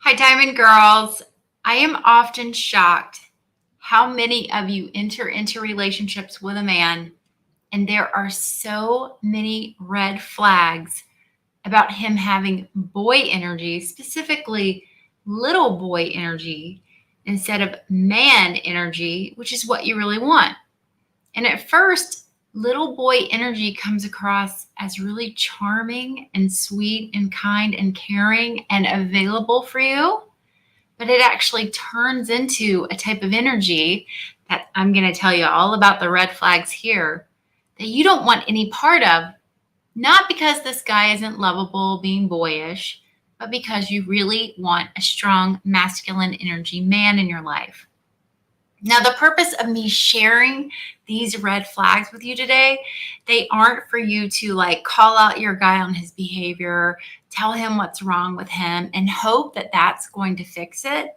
Hi, Diamond Girls. I am often shocked how many of you enter into relationships with a man, and there are so many red flags about him having boy energy, specifically little boy energy, instead of man energy, which is what you really want. And at first, little boy energy comes across as really charming and sweet and kind and caring and available for you, but it actually turns into a type of energy that I'm going to tell you all about the red flags here that you don't want any part of, not because this guy isn't lovable, being boyish, but because you really want a strong masculine energy man in your life. Now, the purpose of me sharing these red flags with you today, they aren't for you to like call out your guy on his behavior, tell him what's wrong with him, and hope that that's going to fix it.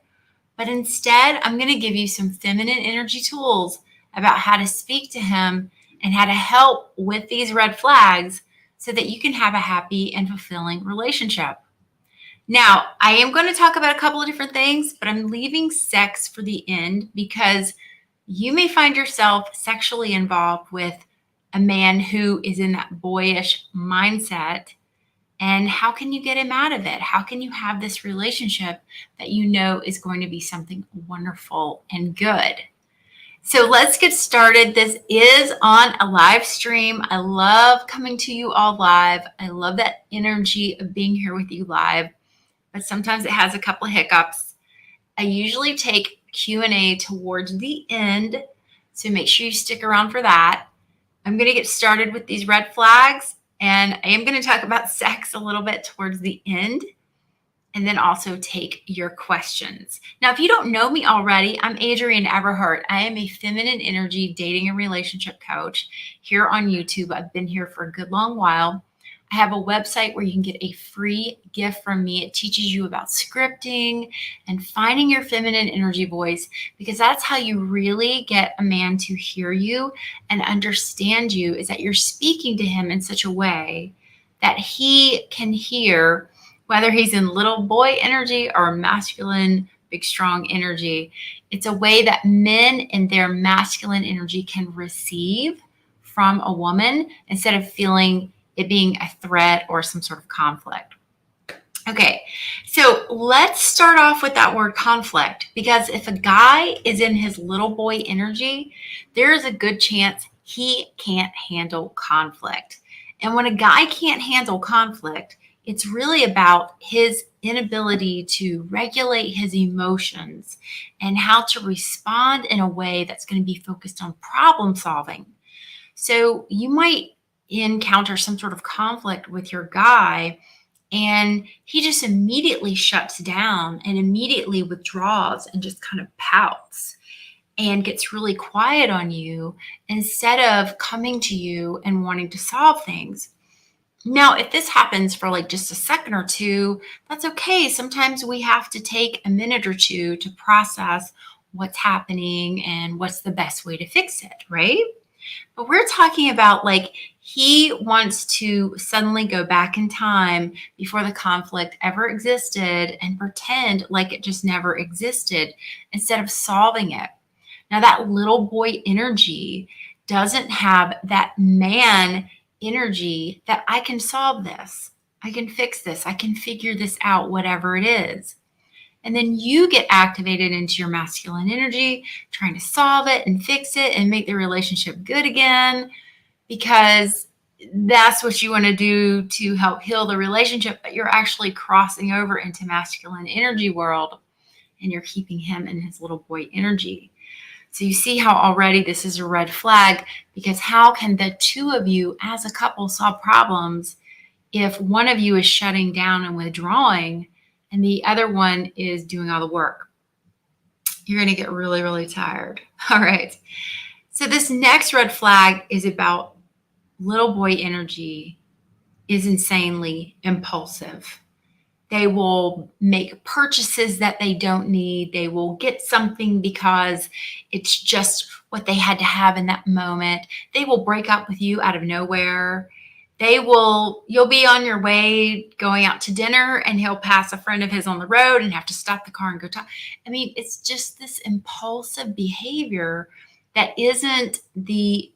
But instead, I'm going to give you some feminine energy tools about how to speak to him and how to help with these red flags so that you can have a happy and fulfilling relationship. Now, I am going to talk about a couple of different things, but I'm leaving sex for the end because you may find yourself sexually involved with a man who is in that boyish mindset. And how can you get him out of it? How can you have this relationship that you know is going to be something wonderful and good? So let's get started. This is on a live stream. I love coming to you all live. I love that energy of being here with you live, but sometimes it has a couple of hiccups. I usually take Q&A towards the end, so make sure you stick around for that. I'm going to get started with these red flags, and I am going to talk about sex a little bit towards the end, and then also take your questions. Now, if you don't know me already, I'm Adrienne Everheart. I am a feminine energy dating and relationship coach here on YouTube. I've been here for a good long while. I have a website where you can get a free gift from me. It teaches you about scripting and finding your feminine energy voice, because that's how you really get a man to hear you and understand you, is that you're speaking to him in such a way that he can hear, whether he's in little boy energy or masculine, big, strong energy. It's a way that men in their masculine energy can receive from a woman instead of feeling it being a threat or some sort of conflict. Okay, so let's start off with that word conflict, because if a guy is in his little boy energy, there is a good chance he can't handle conflict. And when a guy can't handle conflict, it's really about his inability to regulate his emotions and how to respond in a way that's going to be focused on problem solving. So you might encounter some sort of conflict with your guy, and he just immediately shuts down and immediately withdraws and just kind of pouts and gets really quiet on you instead of coming to you and wanting to solve things. Now, if this happens for like just a second or two, that's okay. Sometimes we have to take a minute or two to process what's happening and what's the best way to fix it, right? But we're talking about like he wants to suddenly go back in time before the conflict ever existed and pretend like it just never existed instead of solving it. Now, that little boy energy doesn't have that man energy that I can solve this, I can fix this, I can figure this out, whatever it is. And then you get activated into your masculine energy, trying to solve it and fix it and make the relationship good again, because that's what you want to do to help heal the relationship. But you're actually crossing over into masculine energy world, and you're keeping him in his little boy energy. So you see how already this is a red flag, because how can the two of you as a couple solve problems if one of you is shutting down and withdrawing and the other one is doing all the work? You're going to get really, really tired. All right. So this next red flag is about little boy energy is insanely impulsive. They will make purchases that they don't need. They will get something because it's just what they had to have in that moment. They will break up with you out of nowhere. You'll be on your way going out to dinner and he'll pass a friend of his on the road and have to stop the car and go talk. I mean, it's just this impulsive behavior that isn't the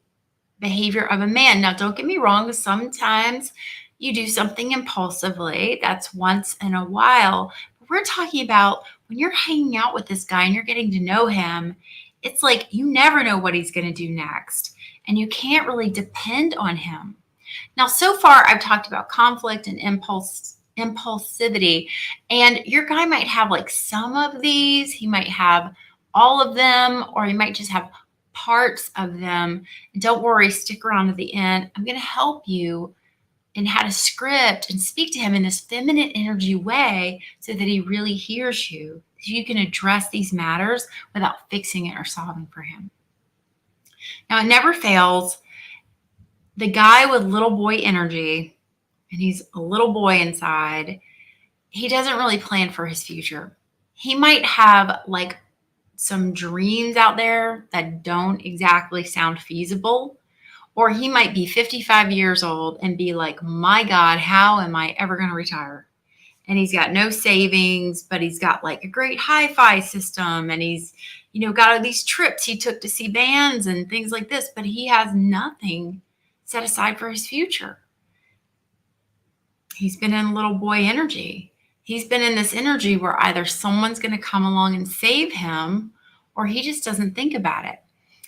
behavior of a man. Now, don't get me wrong, sometimes you do something impulsively. That's once in a while. But we're talking about when you're hanging out with this guy and you're getting to know him, it's like you never know what he's going to do next. And you can't really depend on him. Now, so far, I've talked about conflict and impulsivity, and your guy might have like some of these. He might have all of them, or he might just have parts of them. Don't worry, stick around to the end. I'm going to help you in how to script and speak to him in this feminine energy way so that he really hears you. So you can address these matters without fixing it or solving for him. Now, it never fails. The guy with little boy energy, and he's a little boy inside, he doesn't really plan for his future. He might have like some dreams out there that don't exactly sound feasible, or he might be 55 years old and be like, my God, how am I ever going to retire? And he's got no savings, but he's got like a great hi-fi system, and he's, got all these trips he took to see bands and things like this, but he has nothing set aside for his future. He's been in little boy energy. He's been in this energy where either someone's going to come along and save him, or he just doesn't think about it.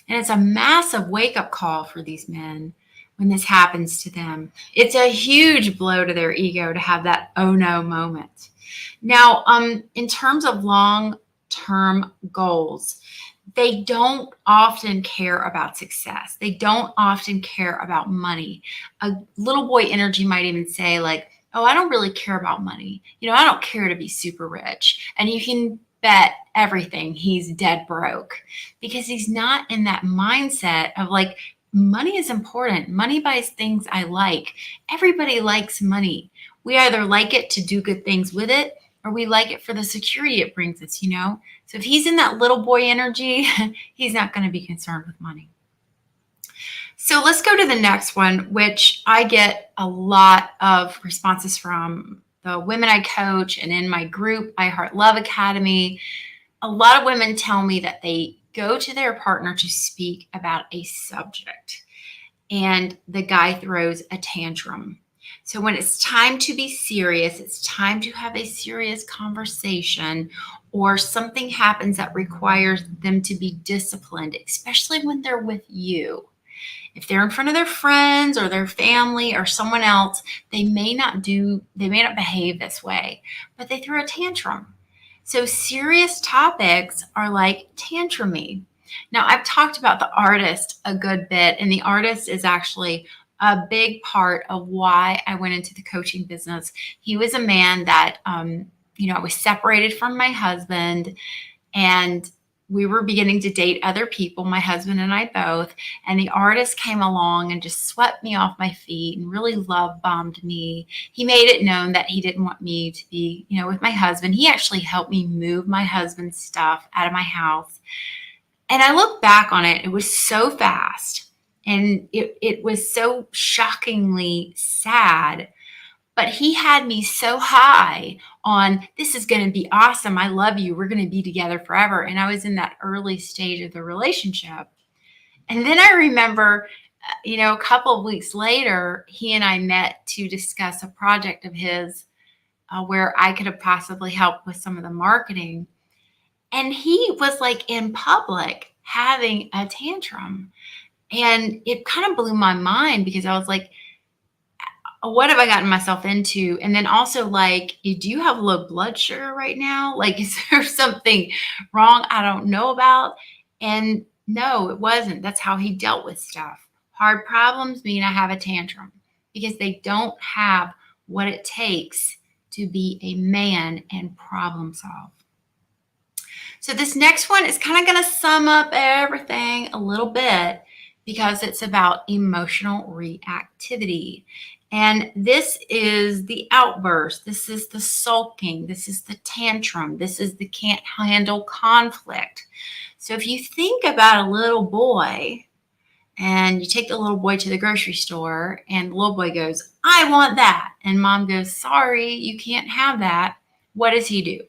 And it's a massive wake-up call for these men when this happens to them. It's a huge blow to their ego to have that oh no moment. Now, in terms of long-term goals, they don't often care about success. They don't often care about money. A little boy energy might even say like, oh, I don't really care about money. I don't care to be super rich. And you can bet everything he's dead broke because he's not in that mindset of like, money is important. Money buys things I like. Everybody likes money. We either like it to do good things with it, or we like it for the security it brings us, So if he's in that little boy energy, he's not going to be concerned with money. So let's go to the next one, which I get a lot of responses from the women I coach and in my group, I Heart Love Academy. A lot of women tell me that they go to their partner to speak about a subject, and the guy throws a tantrum. So when it's time to be serious, it's time to have a serious conversation, or something happens that requires them to be disciplined, especially when they're with you. If they're in front of their friends or their family or someone else, they may not behave this way, but they throw a tantrum. So serious topics are like tantrumy. Now, I've talked about the artist a good bit, and the artist is actually a big part of why I went into the coaching business. He was a man that, I was separated from my husband, and we were beginning to date other people, my husband and I both, and the artist came along and just swept me off my feet and really love bombed me. He made it known that he didn't want me to be, with my husband. He actually helped me move my husband's stuff out of my house. And I look back on it, it was so fast, and it was so shockingly sad. But he had me so high on, this is going to be awesome. I love you. We're going to be together forever. And I was in that early stage of the relationship. And then I remember, a couple of weeks later, he and I met to discuss a project of his where I could have possibly helped with some of the marketing. And he was like in public having a tantrum. And it kind of blew my mind because I was like, what have I gotten myself into? And then also like, do you have low blood sugar right now? Like, is there something wrong I don't know about? And no, it wasn't. That's how he dealt with stuff. Hard problems mean I have a tantrum because they don't have what it takes to be a man and problem solve. So this next one is kind of going to sum up everything a little bit because it's about emotional reactivity. And this is the outburst. This is the sulking. This is the tantrum. This is the can't handle conflict. So if you think about a little boy And you take the little boy to the grocery store, and the little boy goes, I want that. And mom goes, sorry, you can't have that. What does he do?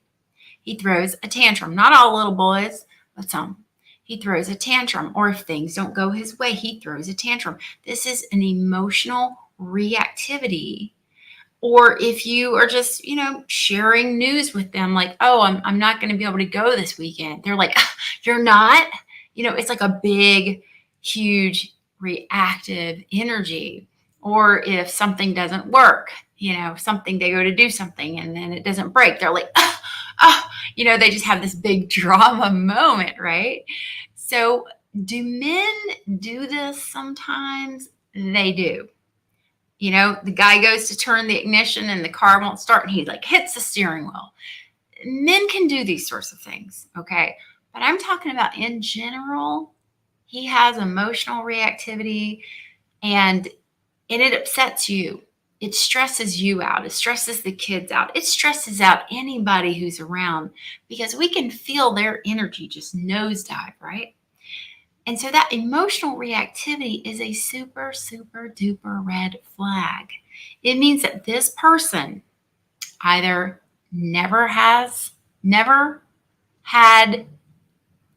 He throws a tantrum. Not all little boys, but some. He throws a tantrum. Or if things don't go his way, he throws a tantrum. This is an emotional reactivity. Or if you are just, sharing news with them, like, oh, I'm not going to be able to go this weekend. They're like, you're not? It's like a big, huge reactive energy. Or if something doesn't work, they go to do something and then it doesn't break. They're like, they just have this big drama moment, right? So do men do this sometimes? They do. The guy goes to turn the ignition and the car won't start and he like hits the steering wheel. Men can do these sorts of things, okay? But I'm talking about in general, he has emotional reactivity and it upsets you. It stresses you out. It stresses the kids out. It stresses out anybody who's around because we can feel their energy just nosedive, right? And so that emotional reactivity is a super, super duper red flag. It means that this person either never had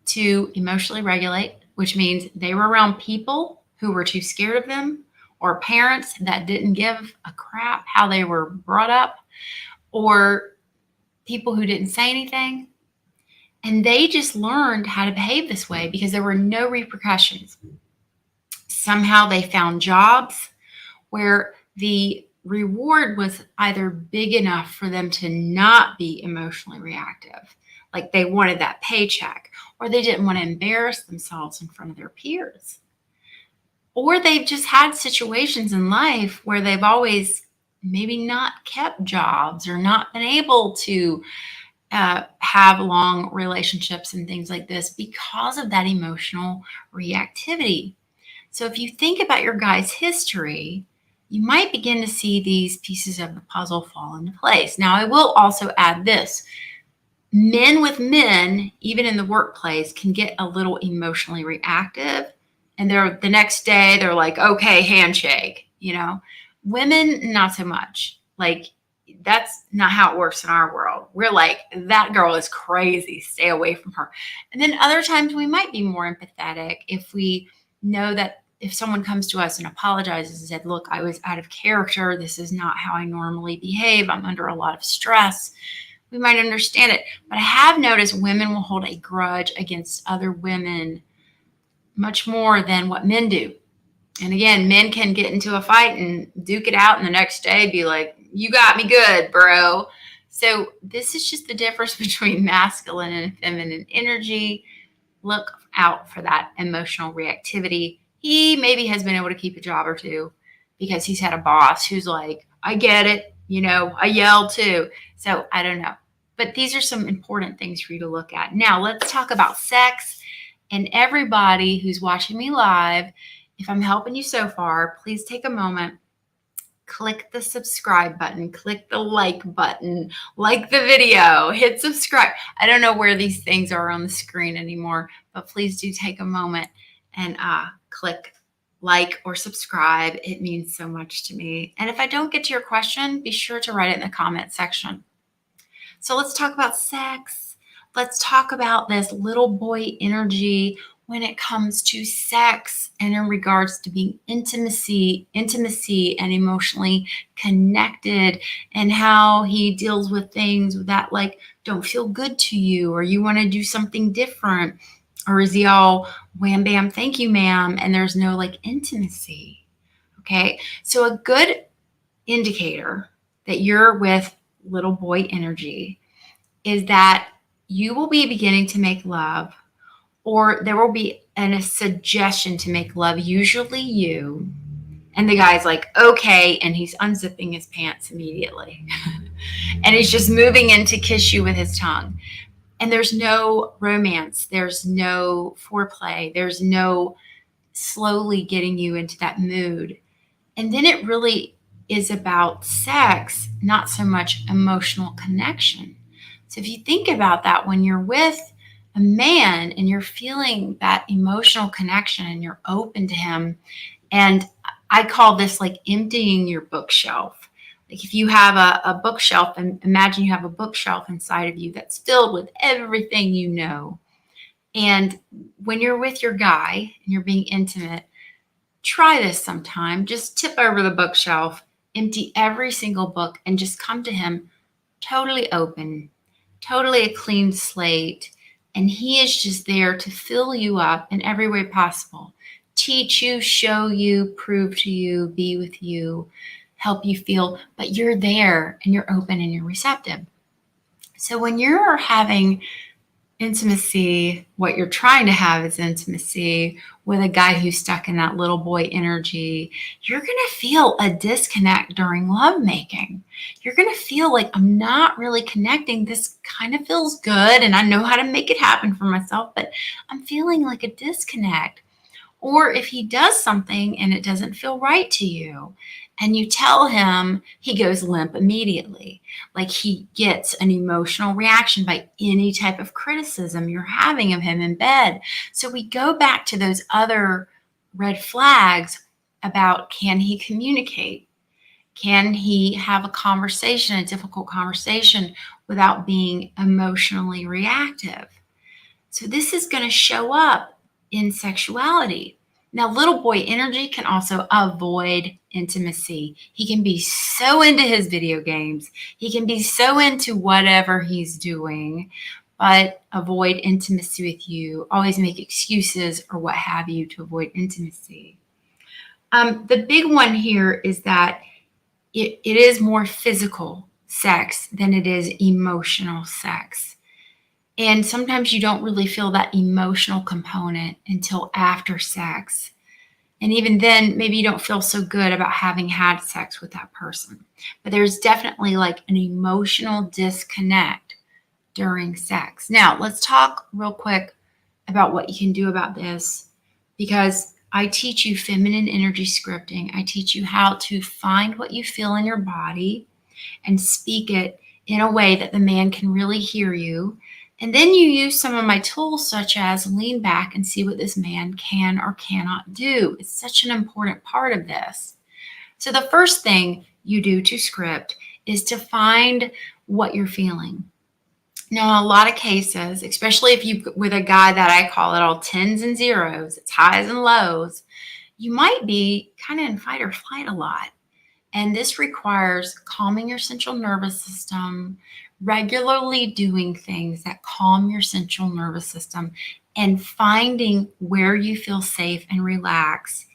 to emotionally regulate, which means they were around people who were too scared of them, or parents that didn't give a crap how they were brought up, or people who didn't say anything. And they just learned how to behave this way because there were no repercussions. Somehow they found jobs where the reward was either big enough for them to not be emotionally reactive, like they wanted that paycheck, or they didn't want to embarrass themselves in front of their peers. Or they've just had situations in life where they've always maybe not kept jobs or not been able to have long relationships and things like this because of that emotional reactivity. So if you think about your guy's history, you might begin to see these pieces of the puzzle fall into place. Now, I will also add this. Men with men, even in the workplace, can get a little emotionally reactive. And the next day, they're like, okay, handshake, Women, not so much. Like, that's not how it works in our world. We're like, that girl is crazy. Stay away from her. And then other times we might be more empathetic if we know that if someone comes to us and apologizes and said, look, I was out of character. This is not how I normally behave. I'm under a lot of stress. We might understand it. But I have noticed women will hold a grudge against other women much more than what men do. And again, men can get into a fight and duke it out and the next day be like, you got me good, bro. So this is just the difference between masculine and feminine energy. Look out for that emotional reactivity. He maybe has been able to keep a job or two because he's had a boss who's like, I get it. I yell too. So I don't know. But these are some important things for you to look at. Now let's talk about sex. And everybody who's watching me live, if I'm helping you so far, please take a moment, click the subscribe button, click the like button, like the video, hit subscribe. I don't know where these things are on the screen anymore, but please do take a moment and click like or subscribe. It means so much to me. And if I don't get to your question, be sure to write it in the comment section. So let's talk about sex. Let's talk about this little boy energy when it comes to sex and in regards to being intimacy and emotionally connected, and how he deals with things that like don't feel good to you, or you want to do something different, or is he all wham bam thank you ma'am and there's no like intimacy. Okay, so a good indicator that you're with little boy energy is that you will be beginning to make love, or there will be a suggestion to make love, usually you, and the guy's like, okay, and he's unzipping his pants immediately. And he's just moving in to kiss you with his tongue. And there's no romance. There's no foreplay. There's no slowly getting you into that mood. And then it really is about sex, not so much emotional connection. So if you think about that, when you're with a man and you're feeling that emotional connection and you're open to him. And I call this like emptying your bookshelf. Like if you have a bookshelf, and imagine you have a bookshelf inside of you that's filled with everything you know. And when you're with your guy and you're being intimate, try this sometime. Just tip over the bookshelf, empty every single book, and just come to him totally open, totally a clean slate. And he is just there to fill you up in every way possible. Teach you, show you, prove to you, be with you, help you feel, but you're there and you're open and you're receptive. So when you're having intimacy, what you're trying to have is intimacy with a guy who's stuck in that little boy energy, you're going to feel a disconnect during lovemaking. You're going to feel like, I'm not really connecting. This kind of feels good and I know how to make it happen for myself, but I'm feeling like a disconnect. Or if he does something and it doesn't feel right to you, and you tell him, he goes limp immediately. Like he gets an emotional reaction by any type of criticism you're having of him in bed. So we go back to those other red flags about, can he communicate? Can he have a conversation, a difficult conversation, without being emotionally reactive? So this is going to show up in sexuality. Now, little boy energy can also avoid intimacy. He can be so into his video games. He can be so into whatever he's doing, but avoid intimacy with you, always make excuses or what have you to avoid intimacy. The big one here is that it is more physical sex than it is emotional sex. And sometimes you don't really feel that emotional component until after sex. And even then, maybe you don't feel so good about having had sex with that person. But there's definitely like an emotional disconnect during sex. Now, let's talk real quick about what you can do about this, because I teach you feminine energy scripting. I teach you how to find what you feel in your body and speak it in a way that the man can really hear you. And then you use some of my tools, such as lean back and see what this man can or cannot do. It's such an important part of this. So the first thing you do to script is to find what you're feeling. Now, in a lot of cases, especially if you with a guy that I call it all tens and zeros, it's highs and lows, you might be kind of in fight or flight a lot. And this requires calming your central nervous system, regularly doing things that calm your central nervous system, and finding where you feel safe and relax.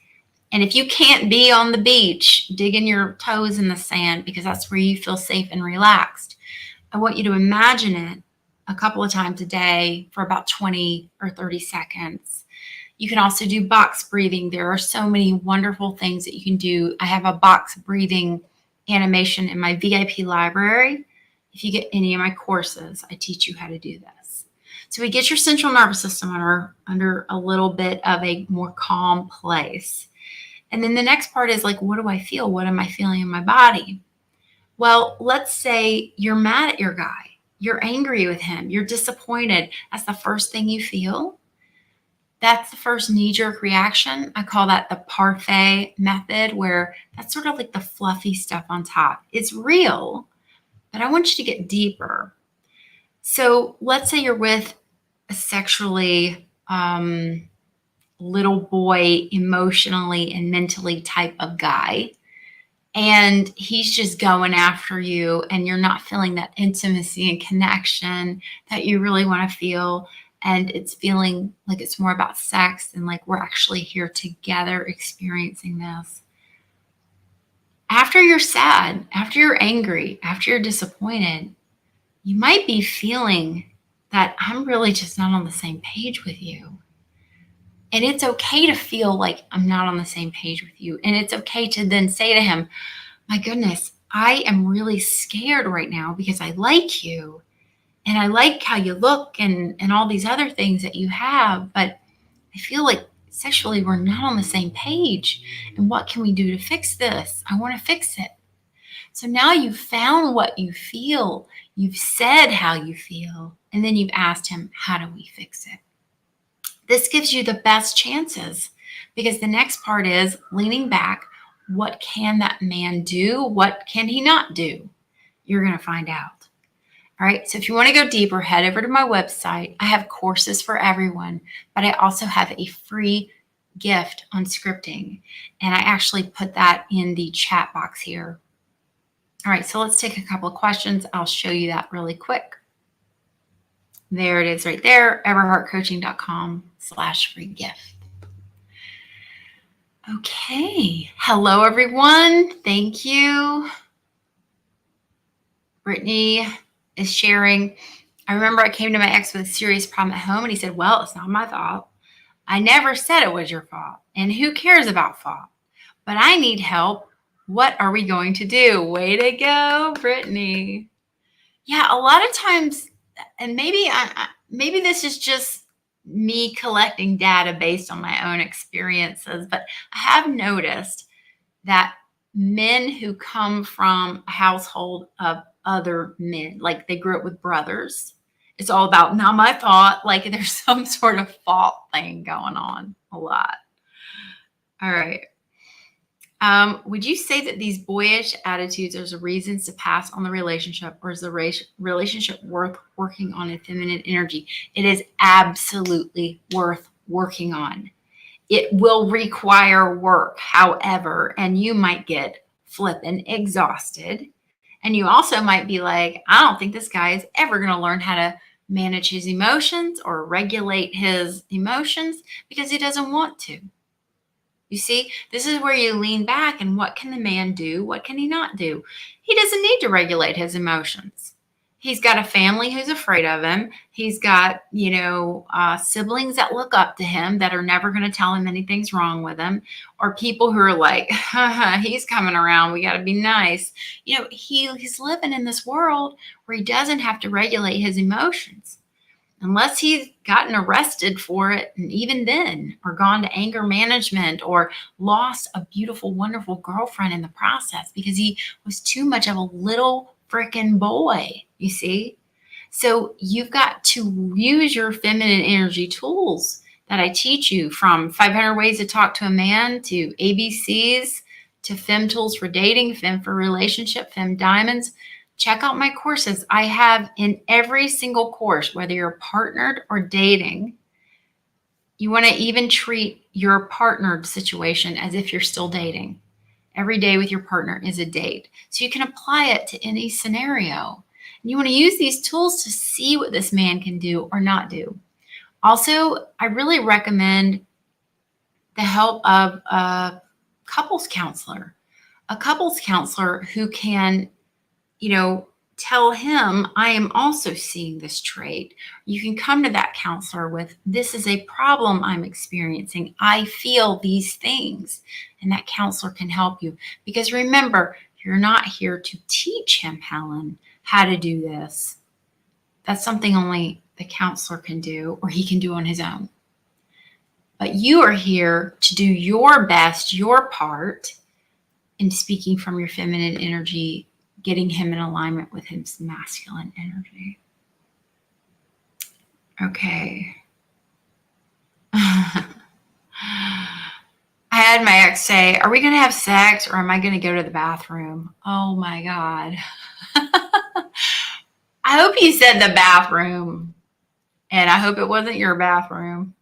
And if you can't be on the beach, digging your toes in the sand because that's where you feel safe and relaxed, I want you to imagine it a couple of times a day for about 20 or 30 seconds. You can also do box breathing. There are so many wonderful things that you can do. I have a box breathing animation in my VIP library. If you get any of my courses, I teach you how to do this. So we get your central nervous system under a little bit of a more calm place. And then the next part is like, what do I feel? What am I feeling in my body? Well, let's say you're mad at your guy. You're angry with him. You're disappointed. That's the first thing you feel. That's the first knee-jerk reaction. I call that the parfait method, where that's sort of like the fluffy stuff on top. It's real, but I want you to get deeper. So let's say you're with a sexually little boy, emotionally and mentally type of guy, and he's just going after you, and you're not feeling that intimacy and connection that you really want to feel. And it's feeling like it's more about sex than like we're actually here together experiencing this. After you're sad, after you're angry, after you're disappointed, you might be feeling that I'm really just not on the same page with you. And it's okay to feel like I'm not on the same page with you. And it's okay to then say to him, my goodness, I am really scared right now because I like you. And I like how you look and all these other things that you have, but I feel like sexually we're not on the same page. And what can we do to fix this? I want to fix it. So now you've found what you feel. You've said how you feel, and then you've asked him, how do we fix it? This gives you the best chances, because the next part is leaning back. What can that man do? What can he not do? You're going to find out. All right. So if you want to go deeper, head over to my website. I have courses for everyone, but I also have a free gift on scripting. And I actually put that in the chat box here. All right. So let's take a couple of questions. I'll show you that really quick. There it is right there, everheartcoaching.com/free gift. Okay. Hello, everyone. Thank you. Brittany is sharing. I remember I came to my ex with a serious problem at home, and he said, well, it's not my fault. I never said it was your fault. And who cares about fault? But I need help. What are we going to do? Way to go, Brittany. Yeah, a lot of times, and maybe this is just me collecting data based on my own experiences, but I have noticed that men who come from a household of other men, like they grew up with brothers, it's all about not my fault. Like there's some sort of fault thing going on a lot. All right. Would you say that these boyish attitudes are reasons to pass on the relationship, or is the relationship worth working on in feminine energy? It is absolutely worth working on. It will require work, however, and you might get flippin' exhausted. And you also might be like, I don't think this guy is ever going to learn how to manage his emotions or regulate his emotions because he doesn't want to. You see, this is where you lean back and what can the man do? What can he not do? He doesn't need to regulate his emotions. He's got a family who's afraid of him. He's got, siblings that look up to him that are never going to tell him anything's wrong with him, or people who are like, he's coming around. We got to be nice. He's living in this world where he doesn't have to regulate his emotions. Unless he's gotten arrested for it, and even then, or gone to anger management, or lost a beautiful, wonderful girlfriend in the process because he was too much of a little frickin' boy, you see? So you've got to use your feminine energy tools that I teach you, from 500 ways to talk to a man, to ABCs, to Fem tools for dating, Fem for relationship, Fem diamonds. Check out my courses. I have in every single course, whether you're partnered or dating, you want to even treat your partnered situation as if you're still dating. Every day with your partner is a date. So you can apply it to any scenario. And you want to use these tools to see what this man can do or not do. Also, I really recommend the help of a couples counselor who can tell him, I am also seeing this trait. You can come to that counselor with, this is a problem I'm experiencing. I feel these things. And that counselor can help you. Because remember, you're not here to teach him, Helen, how to do this. That's something only the counselor can do, or he can do on his own. But you are here to do your best, your part in speaking from your feminine energy, getting him in alignment with his masculine energy. Okay. I had my ex say, are we going to have sex or am I going to go to the bathroom? Oh my God. I hope you said the bathroom, and I hope it wasn't your bathroom.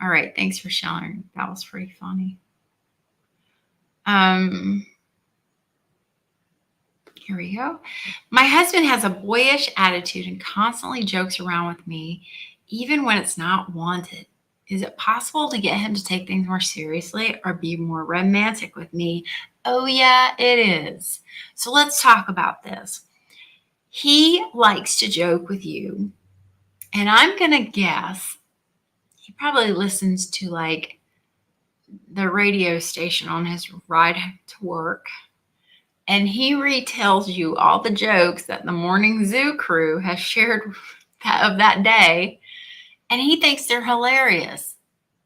All right. Thanks for sharing. That was pretty funny. Here we go. My husband has a boyish attitude and constantly jokes around with me, even when it's not wanted. Is it possible to get him to take things more seriously or be more romantic with me? Oh, yeah, it is. So let's talk about this. He likes to joke with you, and I'm going to guess he probably listens to like the radio station on his ride to work. And he retells you all the jokes that the morning zoo crew has shared of that day. And he thinks they're hilarious.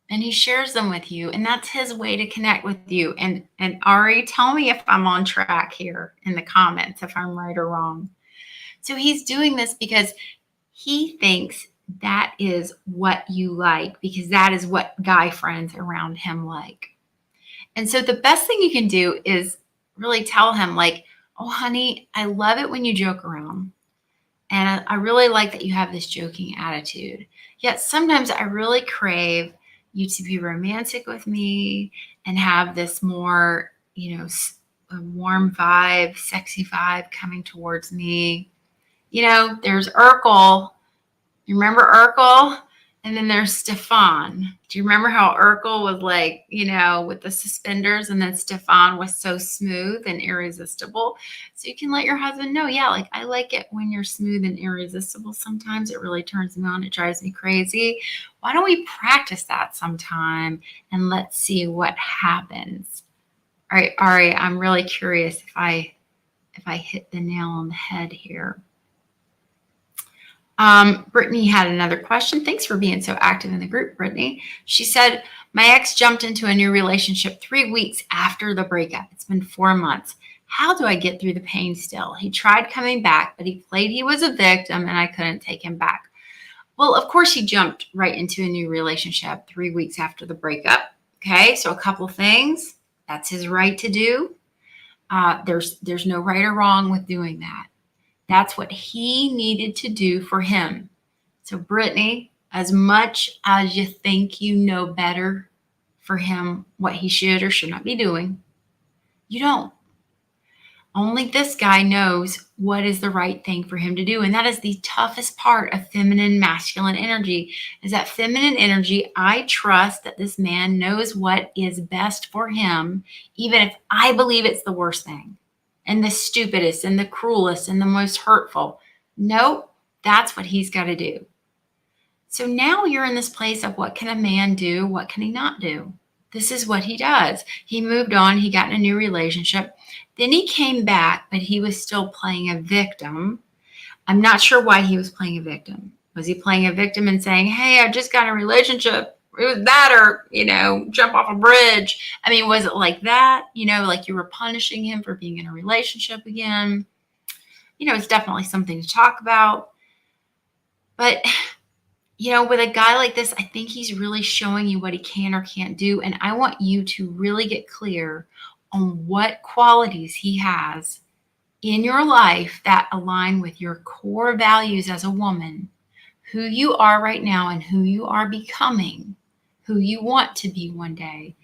And he shares them with you. And that's his way to connect with you. And Ari, tell me if I'm on track here in the comments, if I'm right or wrong. So he's doing this because he thinks that is what you like, because that is what guy friends around him like. And so the best thing you can do is really tell him, like, oh, honey, I love it when you joke around. And I really like that you have this joking attitude. Yet sometimes I really crave you to be romantic with me and have this more, a warm vibe, sexy vibe coming towards me. There's Urkel. You remember Urkel? And then there's Stefan. Do you remember how Urkel was like, with the suspenders, and then Stefan was so smooth and irresistible? So you can let your husband know, yeah, like, I like it when you're smooth and irresistible. Sometimes it really turns me on. It drives me crazy. Why don't we practice that sometime and let's see what happens? All right, Ari, I'm really curious if I hit the nail on the head here. Brittany had another question. Thanks for being so active in the group, Brittany. She said, my ex jumped into a new relationship 3 weeks after the breakup. It's been 4 months. How do I get through the pain still? He tried coming back, but he played he was a victim and I couldn't take him back. Well, of course, he jumped right into a new relationship 3 weeks after the breakup. Okay, so a couple of things. That's his right to do. There's no right or wrong with doing that. That's what he needed to do for him. So, Brittany, as much as you think you know better for him what he should or should not be doing, you don't. Only this guy knows what is the right thing for him to do. And that is the toughest part of feminine, masculine energy, is that feminine energy. I trust that this man knows what is best for him, even if I believe it's the worst thing and the stupidest and the cruelest and the most hurtful. Nope, that's what he's got to do. So now you're in this place of, what can a man do? What can he not do? This is what he does. He moved on. He got in a new relationship. Then he came back, but he was still playing a victim. I'm not sure why he was playing a victim. Was he playing a victim and saying, hey, I just got in a relationship, it was that, or, jump off a bridge? I mean, was it like that? Like you were punishing him for being in a relationship again? It's definitely something to talk about. But, with a guy like this, I think he's really showing you what he can or can't do. And I want you to really get clear on what qualities he has in your life that align with your core values as a woman, who you are right now and who you are becoming, who you want to be one day.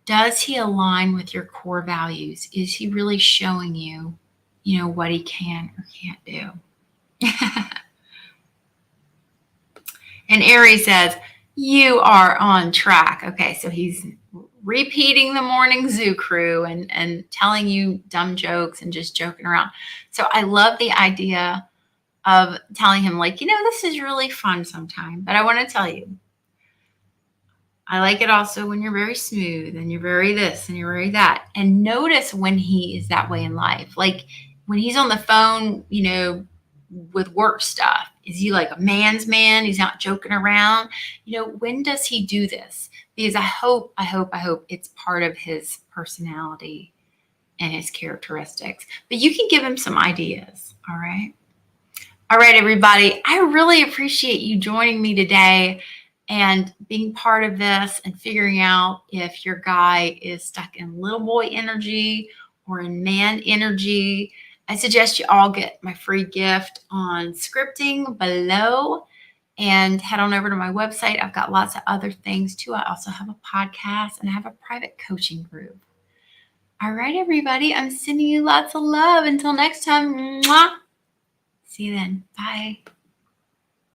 Does he align with your core values? Is he really showing you, what he can or can't do? And Aries says, you are on track. Okay, so he's repeating the morning zoo crew and telling you dumb jokes and just joking around. So I love the idea of telling him, like, this is really fun sometime, but I want to tell you, I like it also when you're very smooth and you're very this and you're very that. And notice when he is that way in life. Like when he's on the phone, with work stuff, is he like a man's man? He's not joking around. When does he do this? Because I hope it's part of his personality and his characteristics. But you can give him some ideas. All right. All right, everybody. I really appreciate you joining me today and being part of this and figuring out if your guy is stuck in little boy energy or in man energy. I suggest you all get my free gift on scripting below and head on over to my website. I've got lots of other things too. I also have a podcast and I have a private coaching group. All right, everybody. I'm sending you lots of love. Until next time. Mwah. See you then. Bye.